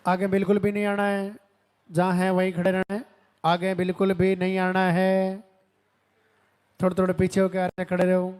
आगे बिल्कुल भी नहीं आना है, जहाँ है वहीं खड़े रहना है। आगे बिल्कुल भी नहीं आना है, थोड़े थोड़े पीछे होकर आगे खड़े रहो।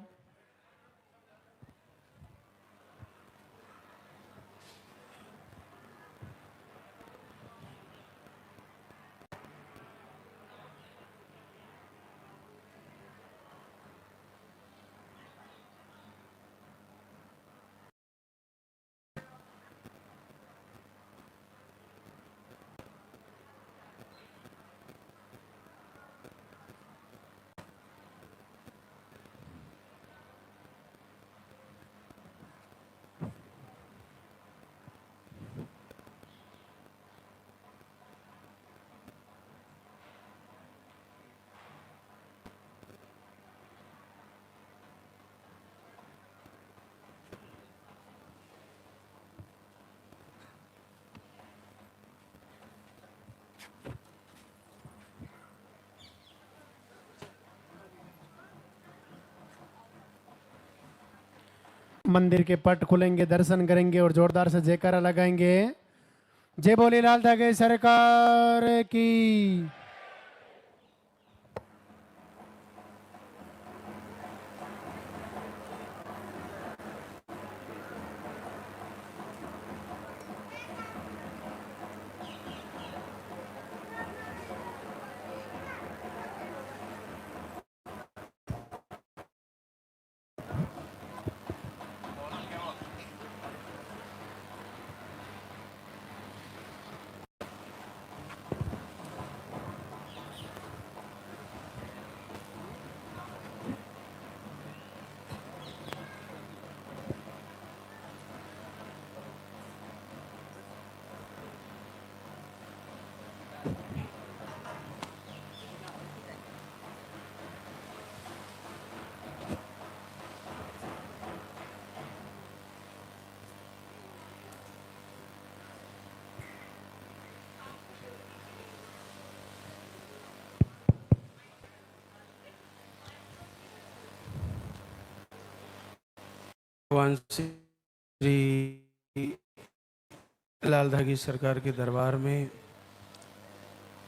मंदिर के पट खुलेंगे, दर्शन करेंगे और जोरदार से जयकारा लगाएंगे। जय बोले लाल धागे सरकार की। भगवान श्री लाल धागी सरकार के दरबार में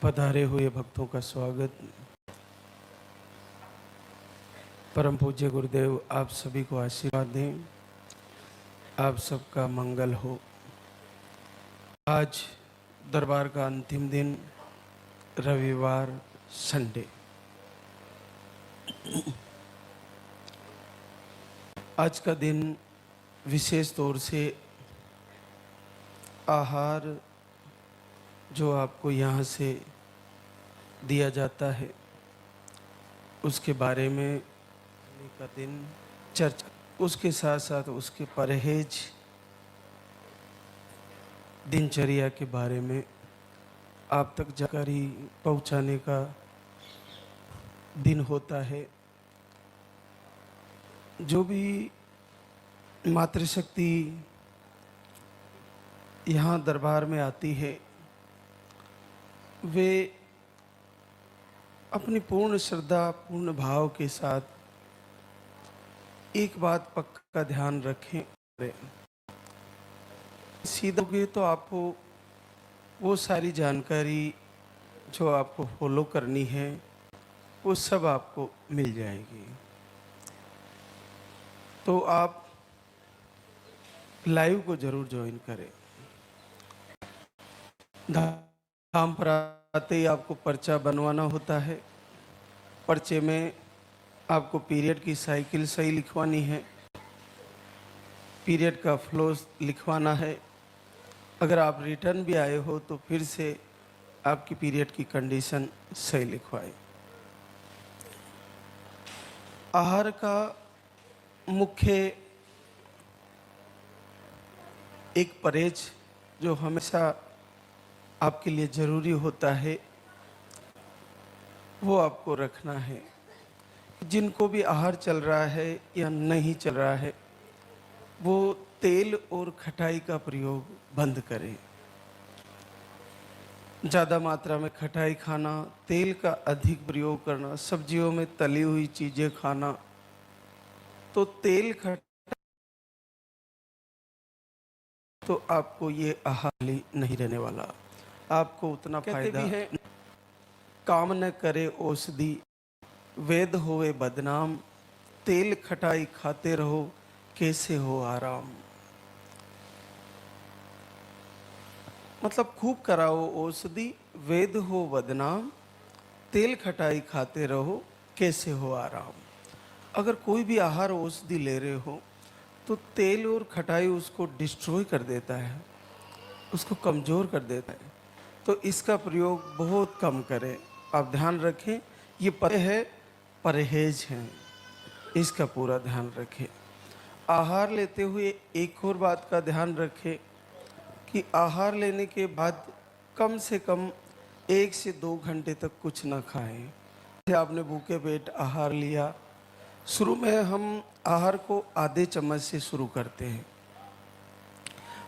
पधारे हुए भक्तों का स्वागत। परम पूज्य गुरुदेव आप सभी को आशीर्वाद दें, आप सबका मंगल हो। आज दरबार का अंतिम दिन, रविवार, संडे। आज का दिन विशेष तौर से आहार जो आपको यहाँ से दिया जाता है उसके बारे में का दिन चर्चा, उसके साथ साथ उसके परहेज, दिनचर्या के बारे में आप तक जानकारी पहुँचाने का दिन होता है। जो भी मातृशक्ति यहाँ दरबार में आती है वे अपनी पूर्ण श्रद्धा, पूर्ण भाव के साथ एक बात पक्का ध्यान रखें, सीधोगे तो आपको वो सारी जानकारी जो आपको फॉलो करनी है वो सब आपको मिल जाएगी। तो आप लाइव को जरूर ज्वाइन करें। धाम पर आते ही आपको पर्चा बनवाना होता है। पर्चे में आपको पीरियड की साइकिल सही लिखवानी है, पीरियड का फ्लो लिखवाना है। अगर आप रिटर्न भी आए हो तो फिर से आपकी पीरियड की कंडीशन सही लिखवाएं। आहार का मुख्य एक परहेज जो हमेशा आपके लिए ज़रूरी होता है वो आपको रखना है। जिनको भी आहार चल रहा है या नहीं चल रहा है वो तेल और खटाई का प्रयोग बंद करें। ज़्यादा मात्रा में खटाई खाना, तेल का अधिक प्रयोग करना, सब्जियों में तली हुई चीज़ें खाना, तो तेल तो आपको ये आहाली नहीं रहने वाला, आपको उतना फायदा भी है। काम न करे औषधि, वेद होवे बदनाम, तेल खटाई खाते रहो, कैसे हो आराम। मतलब खूब कराओ औषधि, वेद हो बदनाम, तेल खटाई खाते रहो, कैसे हो आराम। अगर कोई भी आहार औषधि ले रहे हो तो तेल और खटाई उसको डिस्ट्रॉय कर देता है, उसको कमज़ोर कर देता है। तो इसका प्रयोग बहुत कम करें। आप ध्यान रखें, ये परहेज है, इसका पूरा ध्यान रखें। आहार लेते हुए एक और बात का ध्यान रखें कि आहार लेने के बाद कम से कम 1 से 2 घंटे तक कुछ ना खाएं। जैसे आपने भूखे पेट आहार लिया, शुरू में हम आहार को आधे चम्मच से शुरू करते हैं,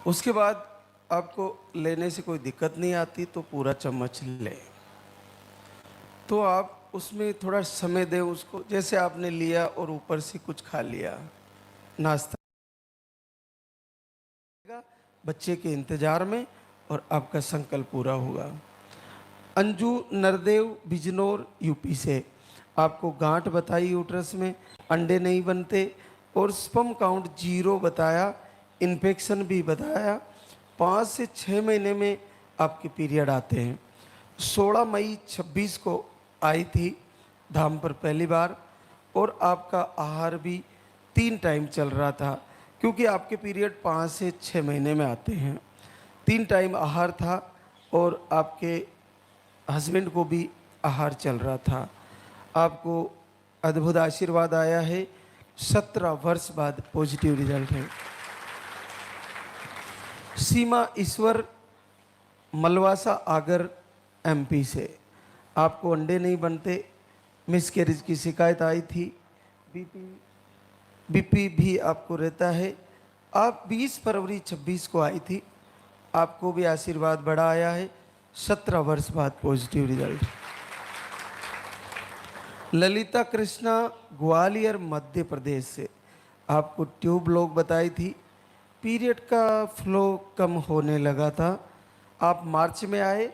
उसके बाद आपको लेने से कोई दिक्कत नहीं आती तो पूरा चम्मच लें। तो आप उसमें थोड़ा समय दें उसको, जैसे आपने लिया और ऊपर से कुछ खा लिया, नाश्ता बच्चे के इंतजार में, और आपका संकल्प पूरा होगा। अंजू नरदेव बिजनौर यूपी से, आपको गांठ बताई यूट्रस में, अंडे नहीं बनते और स्पर्म काउंट 0 बताया, इन्फेक्शन भी बताया। 5 से 6 महीने में आपके पीरियड आते हैं। 16 मई 26 को आई थी धाम पर पहली बार, और आपका आहार भी 3 टाइम चल रहा था, क्योंकि आपके पीरियड 5 से 6 महीने में आते हैं। 3 टाइम आहार था और आपके हस्बैंड को भी आहार चल रहा था। आपको अद्भुत आशीर्वाद आया है। 17 वर्ष बाद पॉजिटिव रिजल्ट है। सीमा ईश्वर मलवासा आगर एमपी से, आपको अंडे नहीं बनते, मिसकैरेज की शिकायत आई थी, बीपी भी आपको रहता है। आप 20 फरवरी 26 को आई थी, आपको भी आशीर्वाद बड़ा आया है। 17 वर्ष बाद पॉजिटिव रिजल्ट। ललिता कृष्णा ग्वालियर मध्य प्रदेश से, आपको ट्यूब लोग बताई थी, पीरियड का फ्लो कम होने लगा था। आप मार्च में आए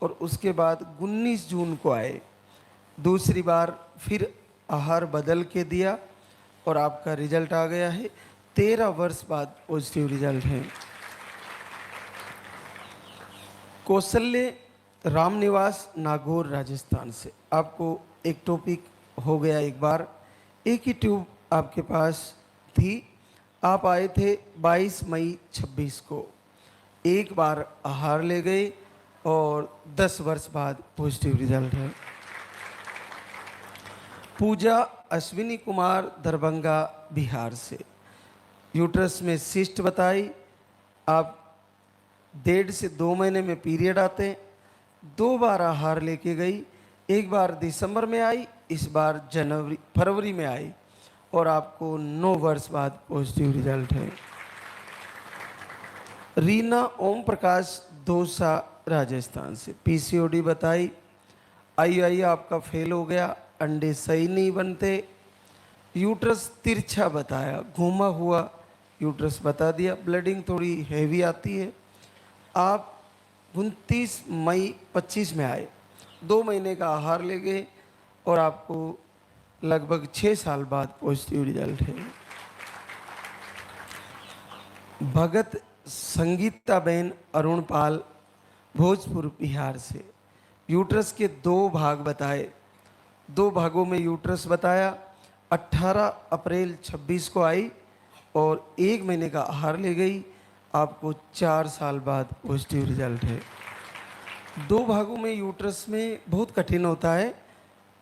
और उसके बाद 19 जून को आए, दूसरी बार फिर आहार बदल के दिया और आपका रिजल्ट आ गया है। 13 वर्ष बाद पॉजिटिव रिजल्ट है। कौशल्य रामनिवास नागौर राजस्थान से, आपको एक टॉपिक हो गया, एक बार एक ही ट्यूब आपके पास थी। आप आए थे 22 मई 26 को, एक बार आहार ले गए और 10 वर्ष बाद पॉजिटिव रिजल्ट है। पूजा अश्विनी कुमार दरभंगा बिहार से, यूट्रस में सिस्ट बताई, आप 1.5 से 2 महीने में पीरियड आते हैं। 2 बार आहार लेके गई, एक बार दिसंबर में आई, इस बार फरवरी में आई, और आपको 9 वर्ष बाद पॉजिटिव रिजल्ट है। रीना ओम प्रकाश दोसा राजस्थान से, पीसीओडी बताई, आईआई आपका फेल हो गया, अंडे सही नहीं बनते, यूट्रस तिरछा बताया, घूमा हुआ यूट्रस बता दिया, ब्लीडिंग थोड़ी हैवी आती है। आप 29 मई 25 में आए, 2 महीने का आहार ले गए और आपको लगभग 6 साल बाद पॉजिटिव रिजल्ट है। भगत संगीताबेन अरुणपाल भोजपुर बिहार से, यूट्रस के 2 भाग बताए, 2 भागों में यूट्रस बताया। 18 अप्रैल 26 को आई और 1 महीने का आहार ले गई, आपको 4 साल बाद पॉजिटिव रिजल्ट है। 2 भागों में यूट्रस में बहुत कठिन होता है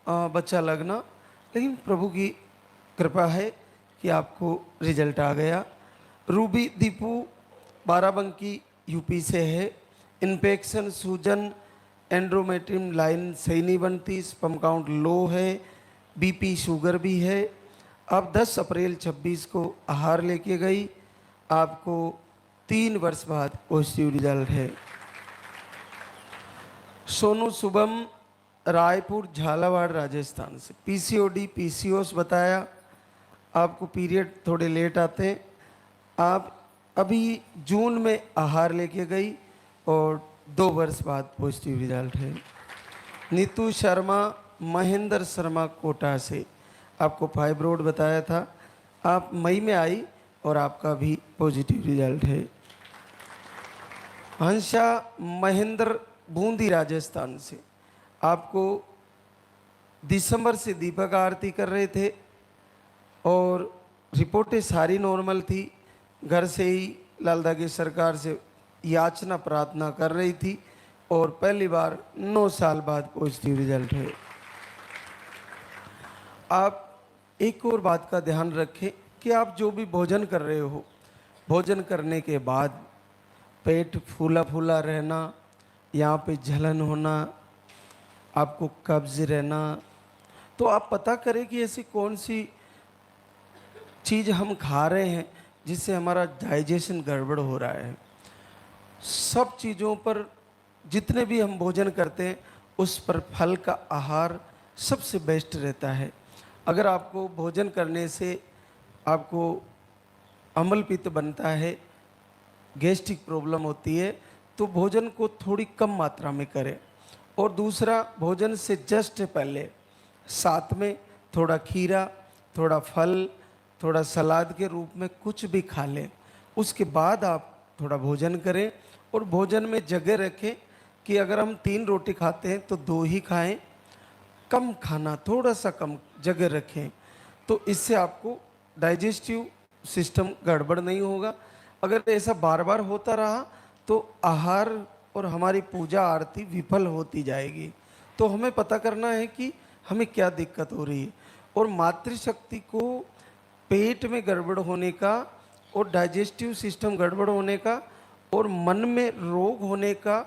बच्चा लगना, लेकिन प्रभु की कृपा है कि आपको रिजल्ट आ गया। रूबी दीपू बाराबंकी यूपी से है, इन्फेक्शन, सूजन, एंड्रोमेट्रियम लाइन सही नहीं बनती, स्पर्म काउंट लो है, बीपी शुगर भी है। आप 10 अप्रैल 26 को आहार लेके गई, आपको 3 वर्ष बाद पॉजिटिव रिजल्ट है। सोनू शुभम रायपुर झालावाड़ राजस्थान से, पीसीओडी पीसीओएस बताया, आपको पीरियड थोड़े लेट आते हैं। आप अभी जून में आहार लेके गई और 2 वर्ष बाद पॉजिटिव रिजल्ट है। नीतू शर्मा, महेंद्र शर्मा कोटा से, आपको फाइब्रोड बताया था, आप मई में आई और आपका भी पॉजिटिव रिजल्ट है। हंसा महेंद्र, बूंदी राजस्थान से, आपको दिसंबर से दीपक आरती कर रहे थे और रिपोर्टें सारी नॉर्मल थी। घर से ही लालदा की सरकार से याचना प्रार्थना कर रही थी और पहली बार 9 साल बाद पॉजिटिव रिजल्ट है। आप एक और बात का ध्यान रखें कि आप जो भी भोजन कर रहे हो, भोजन करने के बाद पेट फूला फूला रहना, यहाँ पे जलन होना, आपको कब्ज रहना, तो आप पता करें कि ऐसी कौन सी चीज़ हम खा रहे हैं जिससे हमारा डाइजेशन गड़बड़ हो रहा है। सब चीज़ों पर, जितने भी हम भोजन करते हैं उस पर फल का आहार सबसे बेस्ट रहता है। अगर आपको भोजन करने से आपको अम्ल पित्त बनता है, गैस्ट्रिक प्रॉब्लम होती है, तो भोजन को थोड़ी कम मात्रा में करें। और दूसरा, भोजन से जस्ट पहले साथ में थोड़ा खीरा, थोड़ा फल, थोड़ा सलाद के रूप में कुछ भी खा लें। उसके बाद आप थोड़ा भोजन करें और भोजन में जगह रखें कि अगर हम 3 रोटी खाते हैं तो 2 ही खाएं, कम खाना, थोड़ा सा कम जगह रखें। तो इससे आपको डाइजेस्टिव सिस्टम गड़बड़ नहीं होगा। अगर ऐसा बार बार होता रहा तो आहार और हमारी पूजा आरती विफल होती जाएगी। तो हमें पता करना है कि हमें क्या दिक्कत हो रही है। और मातृशक्ति को पेट में गड़बड़ होने का और डाइजेस्टिव सिस्टम गड़बड़ होने का और मन में रोग होने का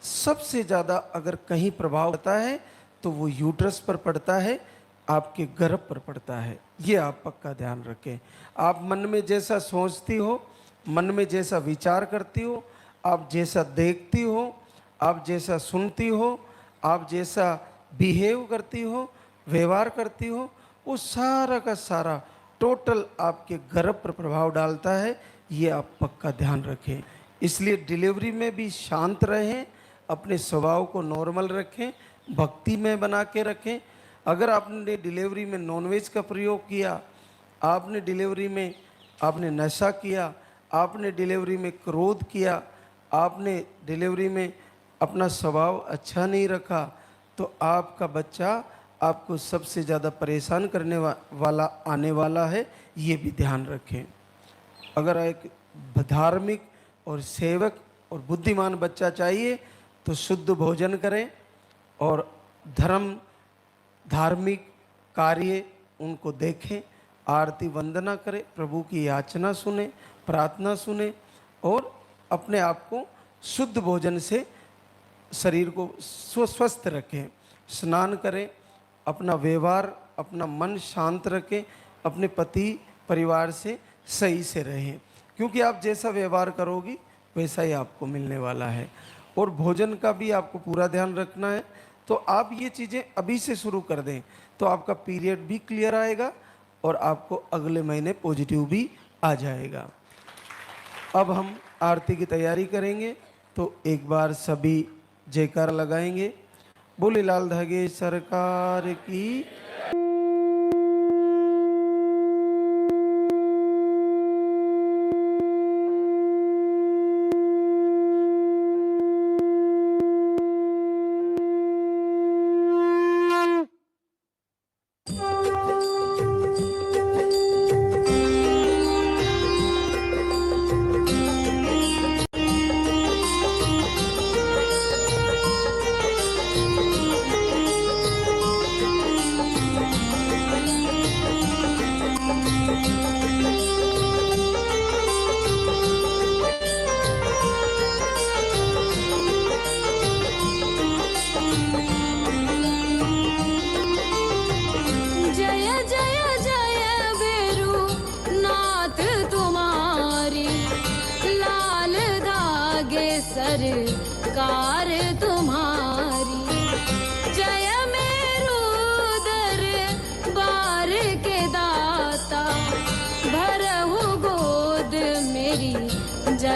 सबसे ज़्यादा अगर कहीं प्रभाव पड़ता है तो वो यूट्रस पर पड़ता है, आपके गर्भ पर पड़ता है। ये आप पक्का ध्यान रखें। आप मन में जैसा सोचती हो, मन में जैसा विचार करती हो, आप जैसा देखती हो, आप जैसा सुनती हो, आप जैसा बिहेव करती हो, व्यवहार करती हो, वो सारा का सारा टोटल आपके गर्भ पर प्रभाव डालता है। ये आप पक्का ध्यान रखें। इसलिए डिलीवरी में भी शांत रहें, अपने स्वभाव को नॉर्मल रखें, भक्ति में बना के रखें। अगर आपने डिलीवरी में नॉनवेज का प्रयोग किया, आपने डिलीवरी में आपने नशा किया, आपने डिलीवरी में क्रोध किया, आपने डिलीवरी में अपना स्वभाव अच्छा नहीं रखा, तो आपका बच्चा आपको सबसे ज़्यादा परेशान करने वाला आने वाला है। ये भी ध्यान रखें। अगर एक धार्मिक और सेवक और बुद्धिमान बच्चा चाहिए तो शुद्ध भोजन करें और धार्मिक कार्य उनको देखें, आरती वंदना करें, प्रभु की याचना सुने, प्रार्थना सुने और अपने आप को शुद्ध भोजन से शरीर को स्वस्थ रखें। स्नान करें, अपना व्यवहार, अपना मन शांत रखें, अपने पति परिवार से सही से रहें, क्योंकि आप जैसा व्यवहार करोगी वैसा ही आपको मिलने वाला है। और भोजन का भी आपको पूरा ध्यान रखना है। तो आप ये चीज़ें अभी से शुरू कर दें तो आपका पीरियड भी क्लियर आएगा और आपको अगले महीने पॉजिटिव भी आ जाएगा। अब हम आरती की तैयारी करेंगे, तो एक बार सभी जयकार लगाएंगे। बोले लाल धागे सरकार की।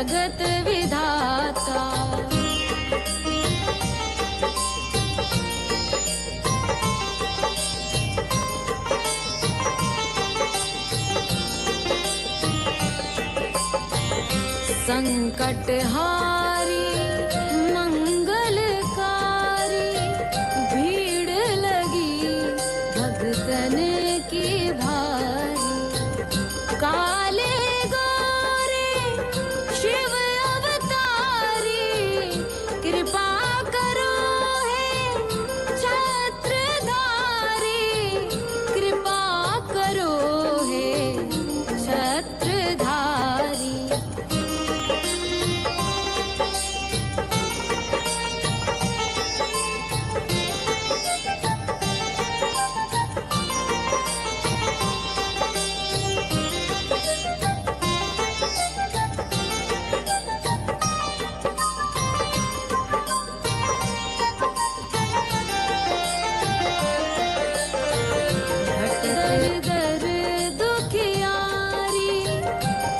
जगत विधाता। संकट हारी मंगलकारी, भीड़ लगी भगतन की भारी। काले गोरे शिव अवतारी, कृपा करो हे छत्रधारी, कृपा करो हे छत्रधारी। दर दुखियारी,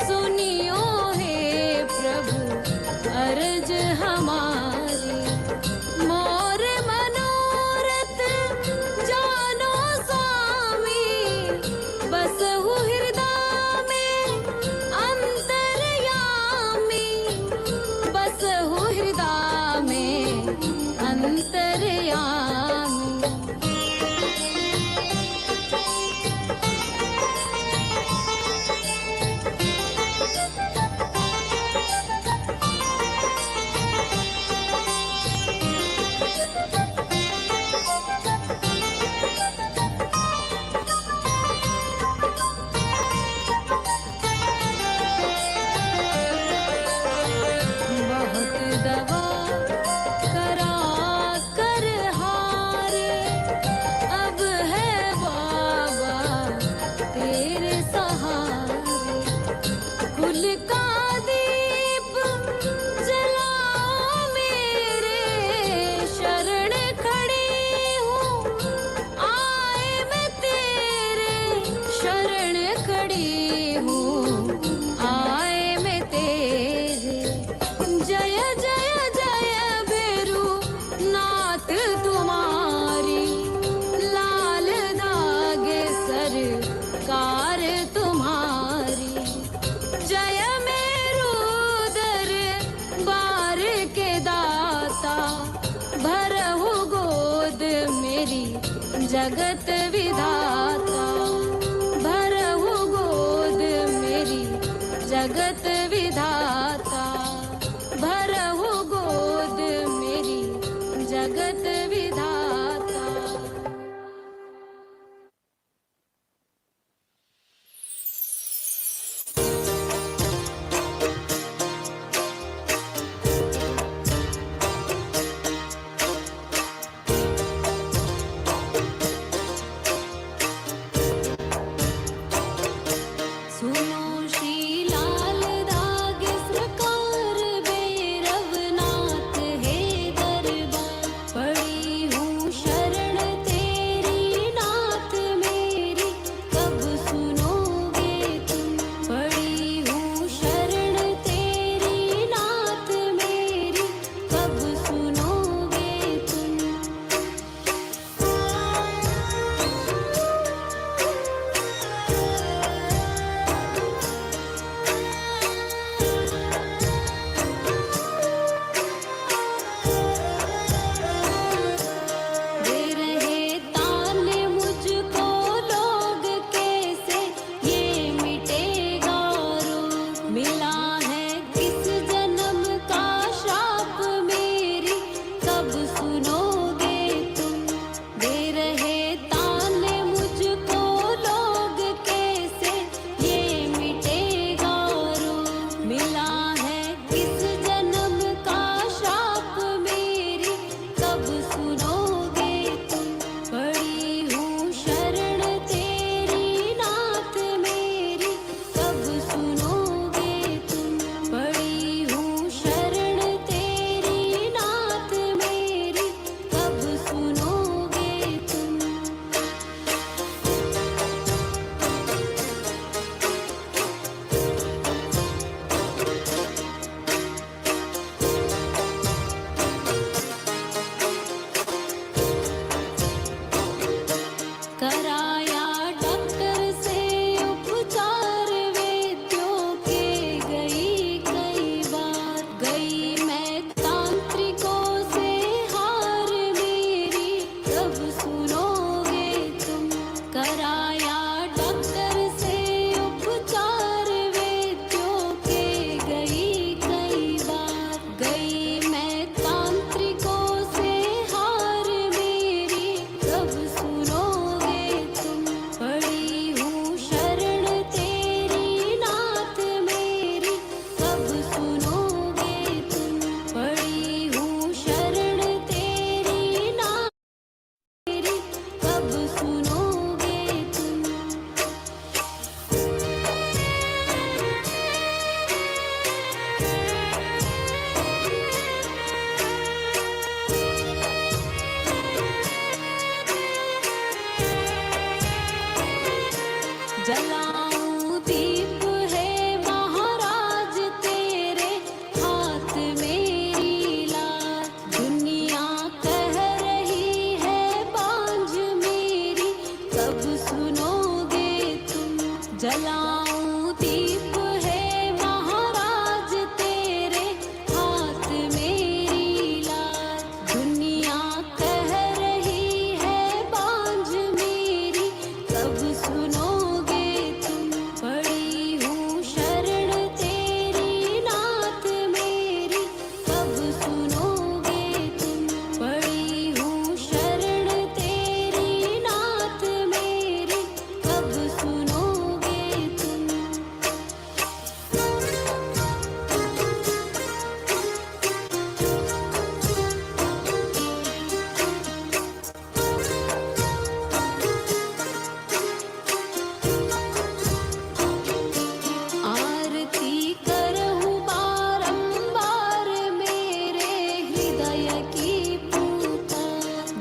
सुनियो हे प्रभु अर्ज हमारी। मोर मनोरथ जानो स्वामी, बसहु हृदय में अंतर्यामी, बसहु हृदय में अंतर्यामी। बहुत दवा करा कर हारे, अब है बाबा तेरे सहारे। कुल का दीप जलाओ मेरे, शरण खड़ी हूँ आए मैं तेरे, शरण खड़ी हूँ आए मैं तेरे। जय जय जय भैरू नाथ तुम्हारी, लाल धागे सरकार तुम्हारी। जय मेरू दर बार के दाता, भरहु गोद मेरी जगत विधाता, भरहु गोद मेरी जगत विधाता, भरहु गोद मेरी जगत विधाता। सुनो श्री लाल धागे सरकार, भैरवनाथ है दरबार। पड़ी हूँ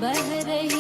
बह रही